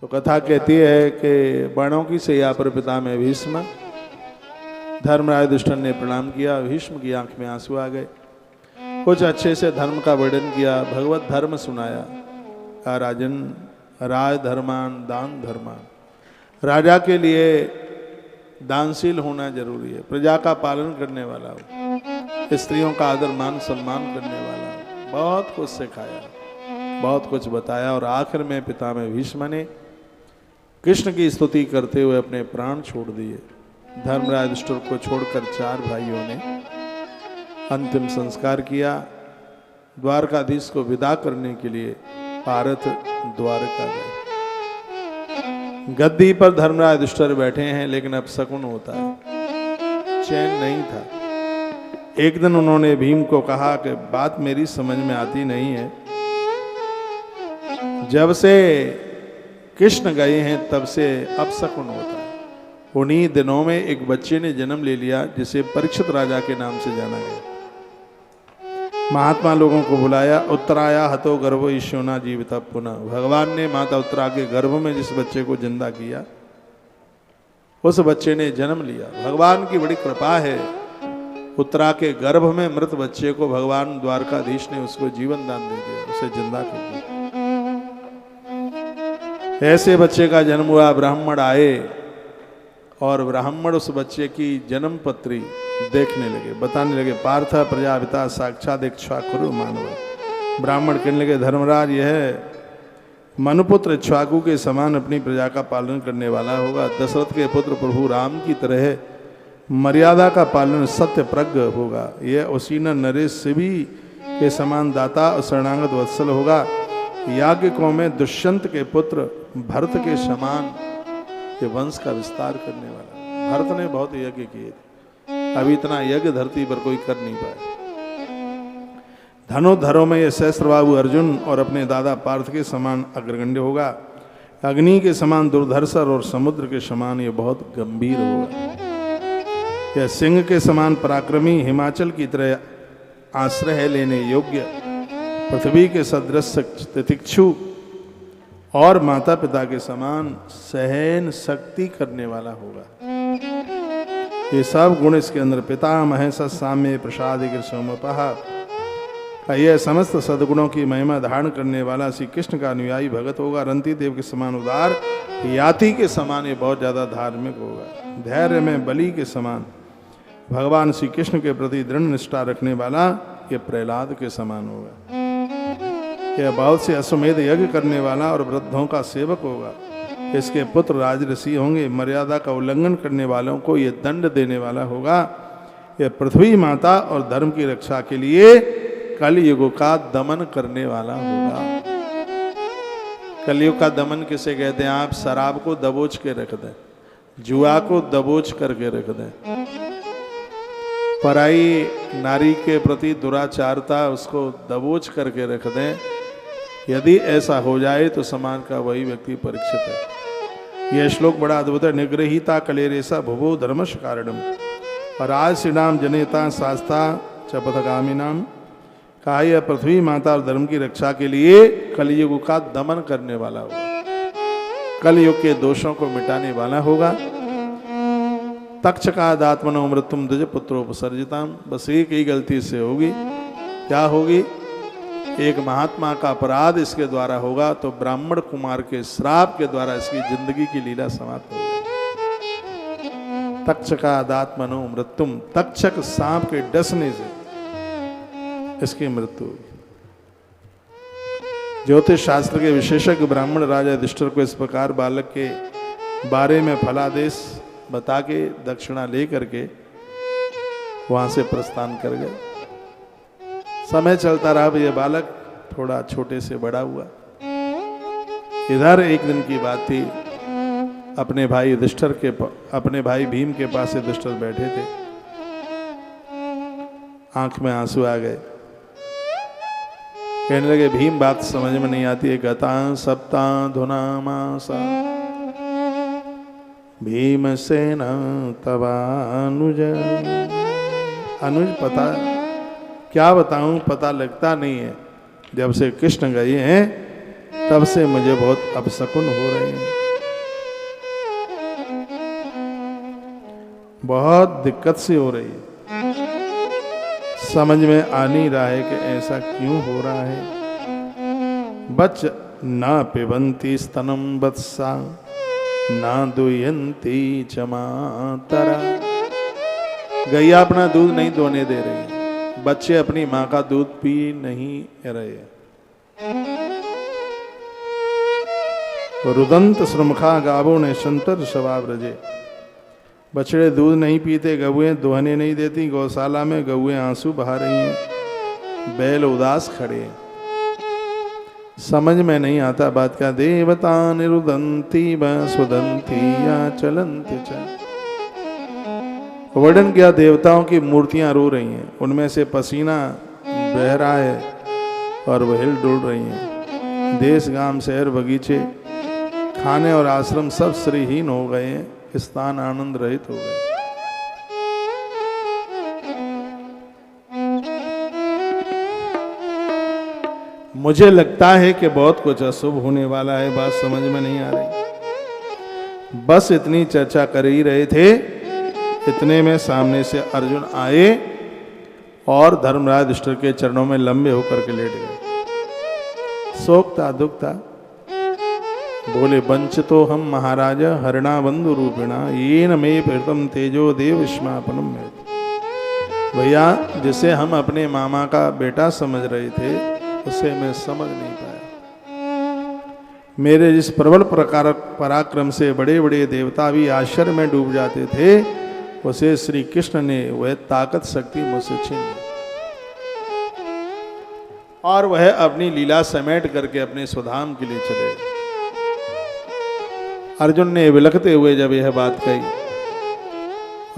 तो कथा कहती है कि बाणों की सैया पर पिता में भीष्म, धर्मराज युधिष्ठिर ने प्रणाम किया। भीष्म की आंख में आंसू आ गए। कुछ अच्छे से धर्म का वर्णन किया, भगवत धर्म सुनाया। कहा राजन, राज धर्मान दान धर्मान, राजा के लिए दानशील होना जरूरी है, प्रजा का पालन करने वाला हो, स्त्रियों का आदर मान सम्मान करने वाला हो। बहुत कुछ सिखाया, बहुत कुछ बताया और आखिर में पिता में भीष्म ने कृष्ण की स्तुति करते हुए अपने प्राण छोड़ दिए। धर्मराज युधिष्ठिर को छोड़कर चार भाइयों ने अंतिम संस्कार किया। द्वारकाधीश को विदा करने के लिए पारथ द्वारका गए। गद्दी पर धर्मराज युधिष्ठिर बैठे हैं, लेकिन अब शकुन होता है, चैन नहीं था। एक दिन उन्होंने भीम को कहा कि बात मेरी समझ में आती नहीं है, जब से कृष्ण गए हैं तब से अपशकुन होता है। उन्हीं दिनों में एक बच्चे ने जन्म ले लिया जिसे परीक्षित राजा के नाम से जाना गया। महात्मा लोगों को बुलाया, उत्तराया हतो गर्भ ईश्वना जीविता पुनः। भगवान ने माता उत्तरा के गर्भ में जिस बच्चे को जिंदा किया, उस बच्चे ने जन्म लिया। भगवान की बड़ी कृपा है, उत्तरा के गर्भ में मृत बच्चे को भगवान द्वारकाधीश ने उसको जीवन दान दे दिया, उसे जिंदा कर दिया। ऐसे बच्चे का जन्म हुआ, ब्राह्मण आए और ब्राह्मण उस बच्चे की जन्म पत्री देखने लगे, बताने लगे, पार्थ प्रजापिता साक्षात इक्ष्वाकु मानव। ब्राह्मण कहने लगे, धर्मराज यह मनुपुत्र इक्ष्वाकु के समान अपनी प्रजा का पालन करने वाला होगा। दशरथ के पुत्र प्रभु राम की तरह मर्यादा का पालन सत्य प्रज्ञ होगा। यह उसीना नरेश से भी के समान दाता और शरणागत वत्सल होगा। याज्ञिकों में दुष्यंत के पुत्र भरत के समान ये वंश का विस्तार करने वाला। भरत ने बहुत यज्ञ किए थे, अभी इतना यज्ञ धरती पर कोई कर नहीं पाया। धनुर्धरों में यह सहस्त्रबाहु अर्जुन और अपने दादा पार्थ के समान अग्रगण्य होगा। अग्नि के समान दुर्धर्षर और समुद्र के समान ये बहुत गंभीर होगा। यह सिंह के समान पराक्रमी, हिमाचल की तरह आश्रय लेने योग्य, पृथ्वी के सदृश तितिक्षु और माता पिता के समान सहन शक्ति करने वाला होगा। ये सब गुण इसके अंदर पिता महेश साम्य प्रसाद कृष्णोमपहा। यह समस्त सदगुणों की महिमा धारण करने वाला श्री कृष्ण का अनुयायी भगत होगा। रंती देव के समान उदार, याति के समान ये बहुत ज्यादा धार्मिक होगा। धैर्य में बलि के समान भगवान श्री कृष्ण के प्रति दृढ़ निष्ठा रखने वाला ये प्रहलाद के समान होगा। यह बहुत से अश्वमेध यज्ञ करने वाला और वृद्धों का सेवक होगा। इसके पुत्र राजऋषि होंगे। मर्यादा का उल्लंघन करने वालों को यह दंड देने वाला होगा। यह पृथ्वी माता और धर्म की रक्षा के लिए कलयुग का दमन करने वाला होगा। कलयुग का दमन किसे कहते हैं? आप शराब को दबोच के रख दें, जुआ को दबोच करके रख दें, पराई नारी के प्रति दुराचारता उसको दबोच करके रख दें। यदि ऐसा हो जाए तो समाज का वही व्यक्ति परीक्षित है। यह श्लोक बड़ा अद्भुत है। निगृहीता कलेरेसा भुवो धर्मश कारणम और आज श्री नाम जनेता शास्ता चपथगामी नाम। कहा यह पृथ्वी माता और धर्म की रक्षा के लिए कलयुग का दमन करने वाला होगा, कलयुग के दोषों को मिटाने वाला होगा। तक्षकादात्मनो मृत्युम द्विज पुत्रोपसर्जिताम। बस एक ही गलती से होगी, क्या होगी? एक महात्मा का अपराध इसके द्वारा होगा तो ब्राह्मण कुमार के श्राप के द्वारा इसकी जिंदगी की लीला समाप्त हो जाएगी। तक्षकादात्मनो मृत्युम, तक्षक सांप के डसने से इसकी मृत्यु होगी। ज्योतिष शास्त्र के विशेषज्ञ ब्राह्मण राजा युधिष्ठिर को इस प्रकार बालक के बारे में फलादेश बता के दक्षिणा ले करके वहां से प्रस्थान कर गए। समय चलता रहा, ये बालक थोड़ा छोटे से बड़ा हुआ। इधर एक दिन की बात थी, अपने भाई युधिष्ठिर के अपने भाई भीम के पास युधिष्ठिर बैठे थे। आंख में आंसू आ गए। कहने लगे, भीम बात समझ में नहीं आती है। गता सप्ता धुनामासा भीमसेन तवानुज। अनुज पता क्या बताऊं, पता लगता नहीं है। जब से कृष्ण गए हैं तब से मुझे बहुत अपशकुन हो रहे हैं, बहुत दिक्कत सी हो रही है, समझ में आ नहीं रहा है कि ऐसा क्यों हो रहा है। बच ना पिबंती स्तनम वत्सा ना दुयंती च मातरा। गैया अपना दूध नहीं दोने दे रही, बच्चे अपनी माँ का दूध पी नहीं रहे। रुदंत श्रमखा गावों ने संतर शवाब रजे। बछड़े दूध नहीं पीते, गौएं दोहने नहीं देती, गौशाला में गौएं आंसू बहा रही हैं, बैल उदास खड़े हैं। समझ में नहीं आता बात का। देवता निरुदंती वसुदंती या चलंती च। वर्णन किया देवताओं की मूर्तियां रो रही हैं, उनमें से पसीना बह रहा है और वह हिल डुल रही हैं। देश गांव शहर बगीचे खाने और आश्रम सब श्रीहीन हो गए हैं, स्थान आनंद रहित हो गए। मुझे लगता है कि बहुत कुछ अशुभ होने वाला है, बात समझ में नहीं आ रही। बस इतनी चर्चा कर ही रहे थे, इतने में सामने से अर्जुन आए और धर्मराज युधिष्ठिर के चरणों में लंबे होकर के लेट गए। शोक था, दुख था। बोले वंचितो हम महाराज हरिणा बंधु रूपिणा येन मे प्रीतम तेजो देव स्मापनम में। भैया, जिसे हम अपने मामा का बेटा समझ रहे थे उसे मैं समझ नहीं पाया। मेरे जिस प्रबल प्रकार पराक्रम से बड़े बड़े देवता भी आश्चर्य में डूब जाते थे, उसे श्री कृष्ण ने वह ताकत शक्ति मुझसे छीन ली और वह अपनी लीला समेट करके अपने स्वधाम के लिए चले गए। अर्जुन ने विलखते हुए जब यह बात कही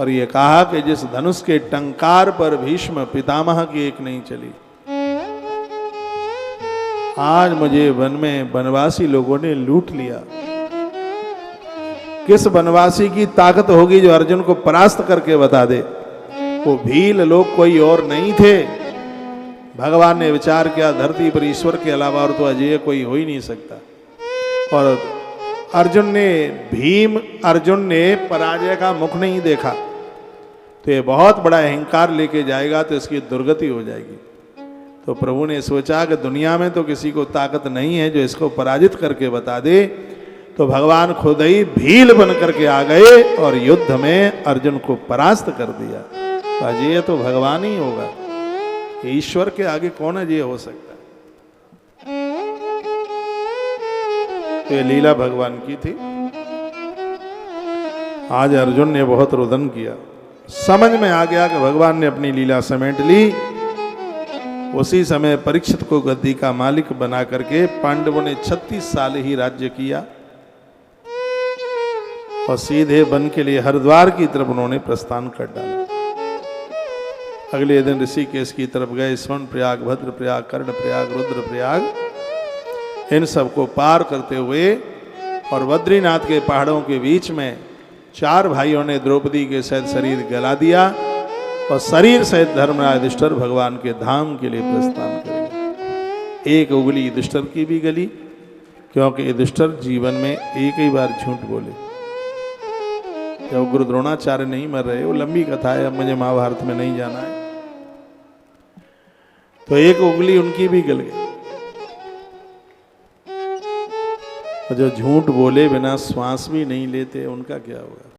और यह कहा कि जिस धनुष के टंकार पर भीष्म पितामह की एक नहीं चली, आज मुझे वन में वनवासी लोगों ने लूट लिया। किस वनवासी की ताकत होगी जो अर्जुन को परास्त करके बता दे? वो भील लोग कोई और नहीं थे। भगवान ने विचार किया, धरती पर ईश्वर के अलावा और तो अजय कोई हो ही नहीं सकता। और अर्जुन ने पराजय का मुख नहीं देखा, तो ये बहुत बड़ा अहंकार लेके जाएगा तो इसकी दुर्गति हो जाएगी। तो प्रभु ने सोचा कि दुनिया में तो किसी को ताकत नहीं है जो इसको पराजित करके बता दे, तो भगवान खुद ही भील बन करके आ गए और युद्ध में अर्जुन को परास्त कर दिया। तो अजय तो भगवान ही होगा, ईश्वर के आगे कौन अजय हो सकता? तो ये लीला भगवान की थी। आज अर्जुन ने बहुत रुदन किया, समझ में आ गया कि भगवान ने अपनी लीला समेट ली। उसी समय परीक्षित को गद्दी का मालिक बना करके पांडवों ने 36 साल ही राज्य किया और सीधे वन के लिए हरिद्वार की तरफ उन्होंने प्रस्थान कर डाला। अगले दिन ऋषिकेश की तरफ गए, स्वर्ण प्रयाग, भद्र प्रयाग, कर्ण प्रयाग, रुद्र प्रयाग, इन सबको पार करते हुए और बद्रीनाथ के पहाड़ों के बीच में 4 भाइयों ने द्रौपदी के सहित शरीर गला दिया और शरीर सहित धर्मराज युधिष्ठिर भगवान के धाम के लिए प्रस्थान करेंगे। एक उंगली युधिष्ठिर की भी गली, क्योंकि युधिष्ठिर जीवन में एक ही बार झूठ बोले। जब गुरु द्रोणाचार्य नहीं मर रहे, वो लंबी कथा है, अब मुझे महाभारत में नहीं जाना है, तो एक उंगली उनकी भी गल गई। जो झूठ बोले बिना श्वास भी नहीं लेते, उनका क्या होगा?